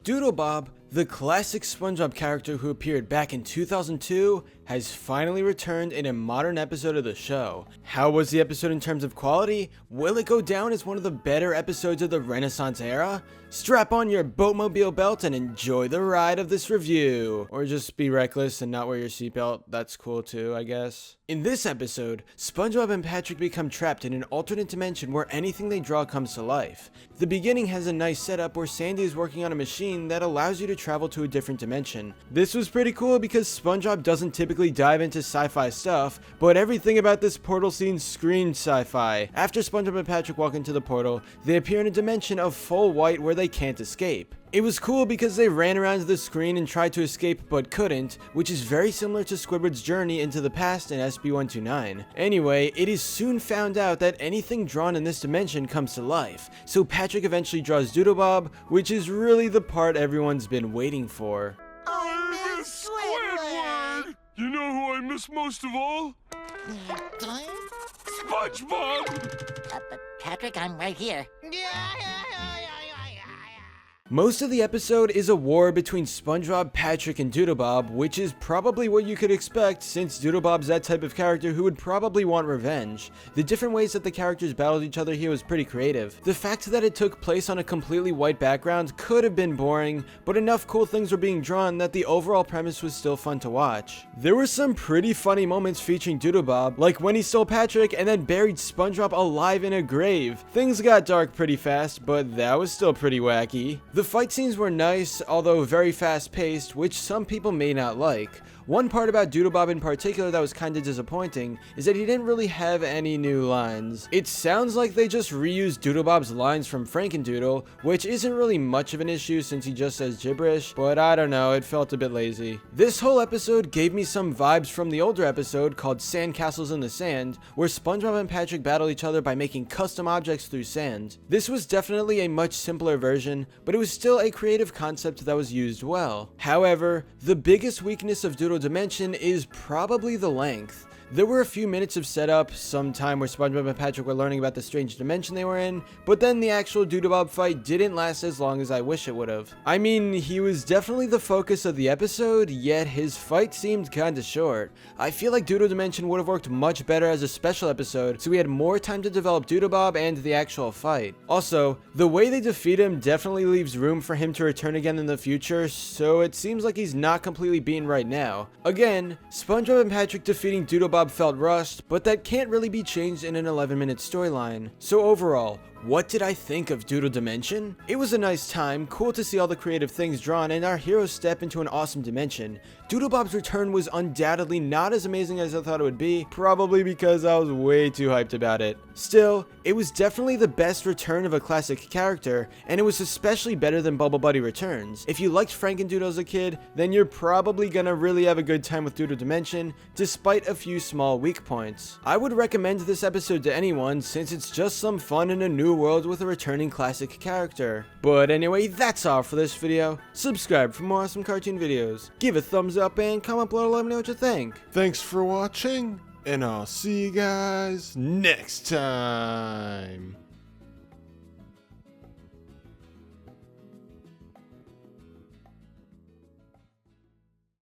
DoodleBob, the classic SpongeBob character who appeared back in 2002, has finally returned in a modern episode of the show. How was the episode in terms of quality? Will it go down as one of the better episodes of the Renaissance era? Strap on your boatmobile belt and enjoy the ride of this review. Or just be reckless and not wear your seatbelt, that's cool too, I guess. In this episode, SpongeBob and Patrick become trapped in an alternate dimension where anything they draw comes to life. The beginning has a nice setup where Sandy is working on a machine that allows you to travel to a different dimension. This was pretty cool because SpongeBob doesn't typically dive into sci-fi stuff, but everything about this portal scene screamed sci-fi. After SpongeBob and Patrick walk into the portal, they appear in a dimension of full white where they can't escape. It was cool because they ran around the screen and tried to escape but couldn't, which is very similar to Squidward's journey into the past in SB129. Anyway, it is soon found out that anything drawn in this dimension comes to life, so Patrick eventually draws DoodleBob, which is really the part everyone's been waiting for. I miss Squidward! You know who I miss most of all? SpongeBob! Patrick, I'm right here. Most of the episode is a war between SpongeBob, Patrick, and DoodleBob, which is probably what you could expect since DoodleBob's that type of character who would probably want revenge. The different ways that the characters battled each other here was pretty creative. The fact that it took place on a completely white background could have been boring, but enough cool things were being drawn that the overall premise was still fun to watch. There were some pretty funny moments featuring DoodleBob, like when he stole Patrick and then buried SpongeBob alive in a grave. Things got dark pretty fast, but that was still pretty wacky. The fight scenes were nice, although very fast-paced, which some people may not like. One part about DoodleBob in particular that was kinda disappointing is that he didn't really have any new lines. It sounds like they just reused DoodleBob's lines from Frankendoodle, which isn't really much of an issue since he just says gibberish, but I don't know, it felt a bit lazy. This whole episode gave me some vibes from the older episode called Sandcastles in the Sand, where SpongeBob and Patrick battle each other by making custom objects through sand. This was definitely a much simpler version, but it was still a creative concept that was used well. However, the biggest weakness of Doodle Dimension is probably the length. There were a few minutes of setup, some time where SpongeBob and Patrick were learning about the strange dimension they were in, but then the actual DoodleBob fight didn't last as long as I wish it would have. I mean, he was definitely the focus of the episode, yet his fight seemed kinda short. I feel like Doodle Dimension would have worked much better as a special episode, so we had more time to develop DoodleBob and the actual fight. Also, the way they defeat him definitely leaves room for him to return again in the future, so it seems like he's not completely beaten right now. Again, SpongeBob and Patrick defeating DoodleBob felt rushed, but that can't really be changed in an 11-minute storyline. So overall, what did I think of Doodle Dimension? It was a nice time, cool to see all the creative things drawn and our heroes step into an awesome dimension. DoodleBob's return was undoubtedly not as amazing as I thought it would be, probably because I was way too hyped about it. Still, it was definitely the best return of a classic character, and it was especially better than Bubble Buddy returns. If you liked Frankendoodle as a kid, then you're probably gonna really have a good time with Doodle Dimension, despite a few small weak points. I would recommend this episode to anyone since it's just some fun in a new world with a returning classic character. But anyway, that's all for this video. Subscribe for more awesome cartoon videos. Give a thumbs up and comment below to let me know what you think. Thanks for watching, and I'll see you guys next time.